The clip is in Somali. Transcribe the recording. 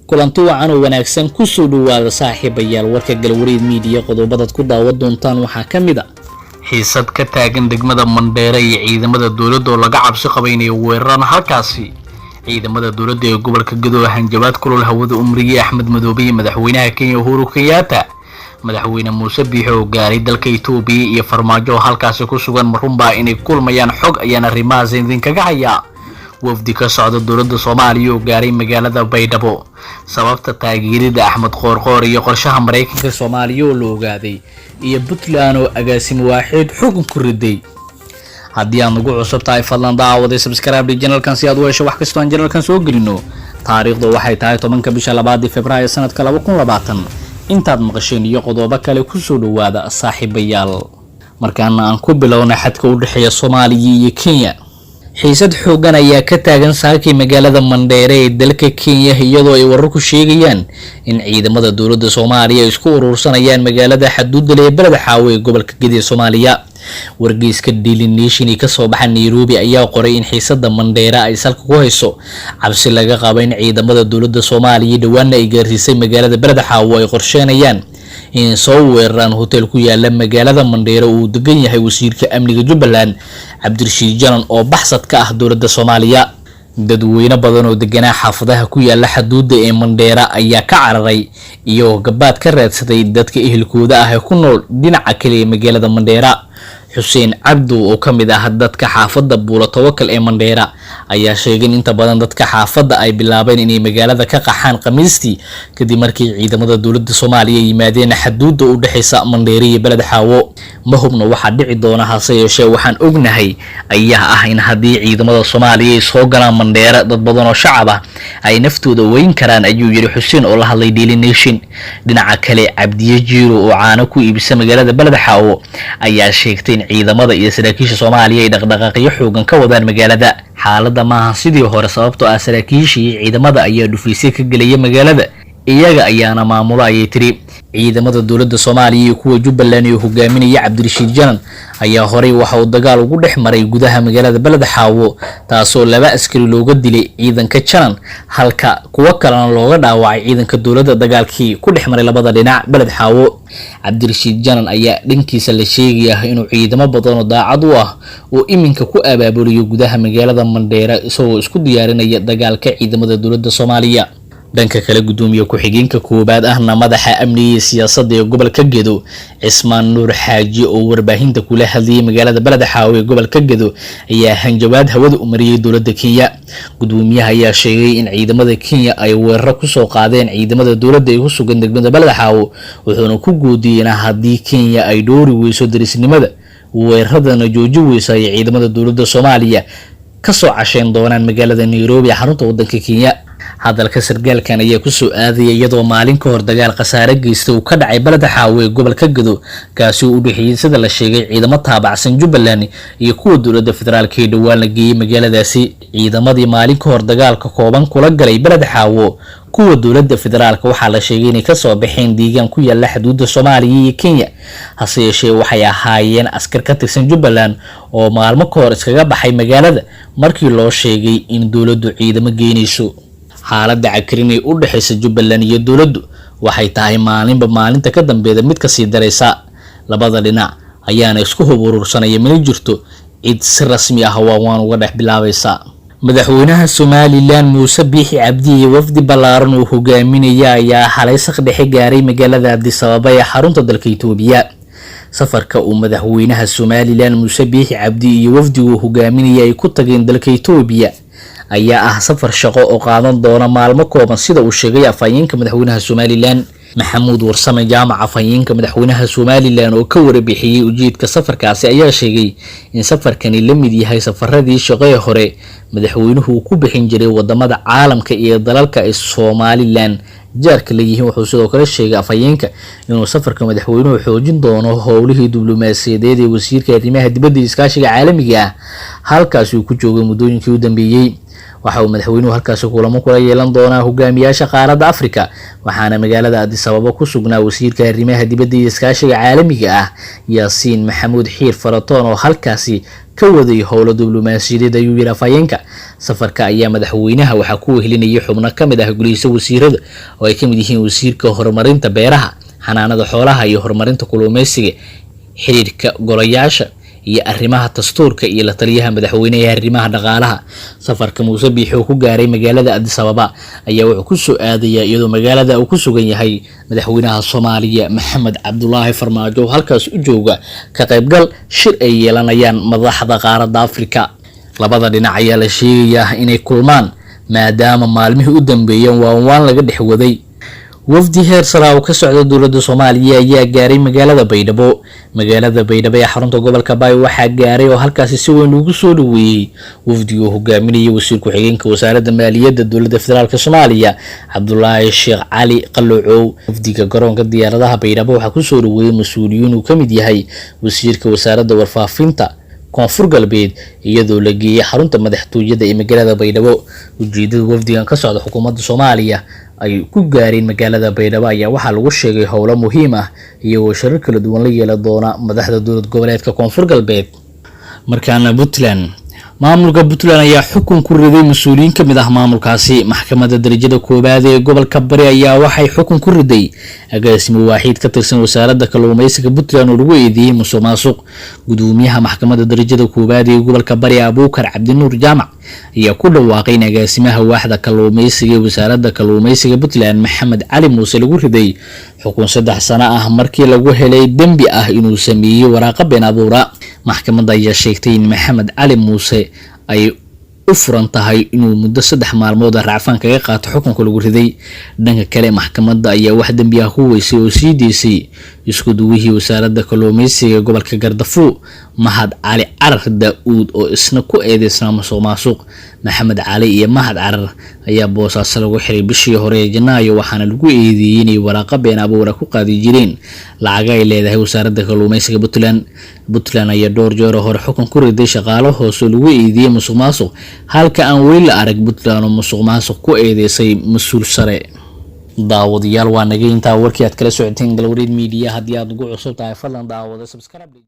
kulanti wacan oo wanaagsan ku soo dhawaada saaxiibayaal warka galwareed media qodobada ku daawad doontaan waxaa kamid ah xiisad ka taagan degmada Mandheera iyo ciidamada dawladda oo laga cabsi qabo inay weeraraan halkaasi ciidamada dawladda ee gobolka Gedo hanjabaad kulul hawada umriye Axmed Madoobe madaxweynaha Kenya Uhuru Kenyatta madaxweyne Muuse Biixi oo gaaray dalka Itoobiya iyo farmaajo halkaasi ku sugan marunba inay kulmayaan xog ayana rimaas idin kaga haya wafdi ka socda dawladda Soomaaliya oo gaaray magaalada Baydhabo sababta taageerida Axmed Qoorqoor iyo qorshaha Mareykanka Soomaaliya oo loo ogaaday iyo Puntland oo agaasim waaxid xukun ku riday haddii aad nagu cusub tahay fadlan daawada subscribe channelkan si aad u hesho wax kasta oo channelkan soo gelino taariikhdu waxay tahay 10 bisha 2 Febraayo sanadka 2020 intaad maqasheen iyo qodobo kale ku soo dhawaada saaxiibayaal markaana aan ku bilowna xadka u dhaxeeya Soomaaliya iyo Kenya xiisad xoogan ayaa ka taagan saakay magaalada Mandheera ee dalka Kenya iyadoo ay warar ku sheegayaan in ciidamada dawladda Soomaaliya isku urursanayaan magaalada xuduudda ee Balad Xaawo ee gobolka Gedo Soomaaliya wargeyska Daily Nation ee ka soo baxay Nairobi ayaa qoray in xiisadda Mandheera ay salka ku hayso cabsi laga qabo in ciidamada dawladda Soomaaliya dhawaan ay gaarsiisay magaalada Balad Xaawo ay qorsheenayaan in soo weeraraan hotel ku yaala magaalada Mandheera uu degan yahay wasiirka amniga Jubbaland Cabdirashiid Janan oo baxsad ka ah dawladda Soomaaliya dadweyne badan oo deganaa xaafadaha ku yaala xuduudda ee Mandheera ayaa ka cararay iyo gabaad ka raadsaday dadka ehelkooda ah ee ku nool dhinaca kale ee magaalada Mandheera Xuseen Cabdu oo kamid ah dadka xaafadda Buula Tawakal ee Mandheera ayaa sheegay in inta badan dadka xaafadda ay bilaabeen inay magaalada ka qaxaan Khamiistii kadib markii ciidamada dawladda Soomaaliya yimaadeen xuduudda u dhaxaysa Mandheera iyo Balad Xaawo ma hubna waxa dhici doona hase yeeshee waxaan ognahay ayaa ah in haddii ciidamada Soomaaliya ay soo galaan Mandheera dad badan oo shacab ah ay naftooda weyn karaan ayuu yiri Xuseen oo la hadlay Daily Nation dhinaca kale Cabdiye Jiiro oo caano ku iibisa magaalada Balad Xaawo ayaa sheegtay ciidamada iyo saraakiisha Soomaaliya ay dhaqdhaqaaqyo xoogan ka wadaan magaalada xaaladda maaha sidii hore sababtoo ah saraakiisha iyo ciidamada ayaa dhufaysay ka galaya magaalada iyaga ayaana maamulo ayay tiri ciidamada dawladda Soomaaliya iyo kuwa Jubbaland ee hogaaminaya Cabdirashiid Janan ayaa horay waxa uu dagaal ugu dhex maray gudaha magaalada Balad Xaawo taasoo laba askari looga dilay ciidanka Janan halka kuwa kalena looga dhaawacay ciidanka dawladda dagaalkii ku dhex maray labada dhinac Balad Xaawo Cabdirashiid Janan ayaa dhankiisa la sheegay inuu ciidamo badan oo daacad u ah oo iminka ku abaabuliyo gudaha magaalada Mandheera isagoo isku diyaarinaya dagaalka ciidamada dawladda Soomaaliya dhanka kale gudoomiye ku-xigeenka koobaad ahna madaxa amniga siyaasadda ee gobolka Gedo Cismaan Nuur Xaaji oo warbaahinta kula hadlayay magaalada Balad Xaawo ee gobolka Gedo ayaa hanjabaad hawada u mariyay dawladda Kenya gudoomiyaha ayaa sheegay in ciidamada Kenya ay weerar ku soo qaadeen ciidamada dawladda ee ku sugan degmada Balad Xaawo wuxuuna ku goodiyay in haddii Kenya ay doori weyso darisnimada weerarada jooji weyso ay ciidamada dawladda Soomaaliya ka soo casheen doonaan magaalada Nairobi xarunta waddanka Kenya hadalka sargaalkan ayaa ku soo aadaya iyadoo maalin ka hor dagaal qasaare geystay uu ka dhacay Balad Xaawo ee gobolka Gedo kaasi oo u dhaxeeyay sida la sheegay ciidamo taabacsan Jubbaland iyo kuwa dawladda federaalka ee dhawaan la geeyay magaaladaasi ciidamadii maalin ka hor dagaalka kooban kula galay Balad Xaawo kuwa dawladda federaalka waxa la sheegay inay ka soo baxeen deegaan ku yaala xuduudda Soomaaliya iyo Kenya hase yeeshee waxay ahaayeen askar ka tirsan Jubbaland oo maalmo ka hor iskaga baxay magaalada markii loo sheegay in dawladdu ciidamo geynayso xaaladda cakrin ee u dhaxaysa Jubbaland iyo dawladdu waxay tahay maalinba maalinta ka dambeeda mid ka sii daraysa labada dhinac ayaana isku urursanaya ma jirto cid si rasmi ah waan uga dhex bilaabaysa madaxweynaha Somaliland Muuse Biixi Cabdi iyo wafdi balaaran oo hogaaminaya ayaa xalay saqdhexe gaaray magaalada Addis Ababa ee xarunta dalka Itoobiya safarka uu madaxweynaha Somaliland Muuse Biixi Cabdi iyo wafdigu hogaaminaya ay ku tageen dalka Itoobiya ayaa ah safar shaqo oo qaadan doona maalmo kooban sida uu sheegay afhayeenka madaxweynaha Somaliland Maxamuud Warsame Jaamac afhayeenka madaxweynaha Somaliland oo ka warbixiyay ujeedka safarkaasi ayaa sheegay in safarkani la mid yahay safaradii shaqo hore madaxweynuhu ku bixin jiray wadamada caalamka iyo dalalka ay Somaliland jaarka leeyihiin wuxuu sidoo kale sheegay afhayeenka inuu safarka madaxweynuhu xoojin doono howlihii diblomaasiyadeed ee wasiirka arrimaha dibadda iskaashiga caalamiga ah halkaas uu ku joogay muddooyinkii u dambeeyay waxa uu madaxweynuhu halkaasi kulamo kula yeelan doonaa hogaamiyaasha qaaradda Afrika waxaana magaalada Addis Ababa ku sugnaa wasiirka arrimaha dibadda iyo iskaashiga caalamiga ah Yaasiin Maxamuud Xiir Faratoon oo halkaasi ka waday howlo diblomaasiyadeed ayuu yiri afhayeenka. safarka ayaa madaxweynaha waxa ku wehelinayay xubno kamid ah golihiisa wasiirada oo ay kamid yihiin wasiirka horumarinta beeraha, xanaanada xoolaha iyo horumarinta kalluumeysiga, xiriirka golayaasha iyo arrimaha dastuurka iyo la taliyaha madaxweynaha arrimaha dhaqaalaha. safarka Muuse Biixi oo ku gaaray magaalada Addis Ababa ayaa wuxuu ku soo aadaya iyadoo magaalada uu ku sugan yahay madaxweynaha Soomaaliya Maxamed Cabdullaahi Farmaajo halkaas u jooga ka qaybgal shir ay yeelanayaan madaxda qaaradda Afrika. labada dhinac ayaa la sheegayaa inay kulmaan maadaama maalmihii u dambeeyeen waan laga dhex waday. wafdi heer sare oo ka socda dowladda Soomaaliya ayaa gaaray magaalada Baydhabo ee xarunta gobolka Bay waxaa gaaray oo halkaasi si weyn ugu soo dhaweeyay wafdiga hogaaminaya wasiir ku-xigeenka wasaaradda maaliyadda dowladda federaalka Soomaaliya Cabdullaahi Sheekh Cali Qaloocow. wafdiga garoonka diyaaradaha Baydhabo waxaa ku soo dhaweeyay mas'uuliyiin uu kamid yahay wasiirka wasaaradda warfaafinta koonfur galbeed iyadoo la geeyay xarunta madaxtooyada ee magaalada Baydhabo. ujeedada wafdigan ka socda xukuumadda Soomaaliya ay ku gaareen magaalada Baydhabo ayaa waxaa lagu sheegay howlo muhiim ah iyagoo shirar kala duwan la yeelan doona madaxda dowlad goboleedka koonfur galbeed. markaana Puntland maamulka Puntland ayaa xukun ku riday mas'uuliyiin kamid ah maamulkaasi. maxkamadda darajada koobaad ee gobolka Bari ayaa waxay xukun ku riday agaasimo waaxid ka tirsan wasaaradda kalluumeysiga Puntland oo lagu eedeeyay musuqmaasuq. gudoomiyaha maxkamadda darajada koobaad ee gobolka Bari Abuukar Cabdinuur Jaamac ayaa ku dhawaaqay in agaasimaha waaxda kalluumeysiga ee wasaaradda kalluumeysiga Puntland Maxamed Cali Muuse lagu riday xukun 3 sano ah markii lagu helay dambi ah inuu sameeyay waraaqa been abuura. maxkamadda ayaa sheegtay in Maxamed Cali Muuse ay u furan tahay inuu muddo 3 maalmood raacfaan kaga qaato xukunka lagu riday. dhanka kale maxkamadda ayaa wax dambi ah ku weysay oo sii deysay isku duwihii wasaaradda kalluumeysiga gobolka Gardafu Mahad Cali Carar Daawud oo isna ku eedeysnaa musuqmaasuq. Maxamed Cali iyo Mahad Carar ayaa boosaas lagu xiray bishii hore ee Janaayo waxaana lagu eedeeyay inay waraaqa been abuur ku qaadi jireen lacag ay leedahay wasaaradda kalluumeysiga Puntland ayaa dhowr jeer hore xukun ku riday shaqaale hoos oo lagu eedeeyay musuqmaasuq halka aan weli la arag Puntland oo musuqmaasuq ku eedeysay mas'uul sare. daawadayaal waa naga intaa warkii aad kala socoteen Galwareed Media. haddii aad ugu cusub tahay fadlan daawada subscribe.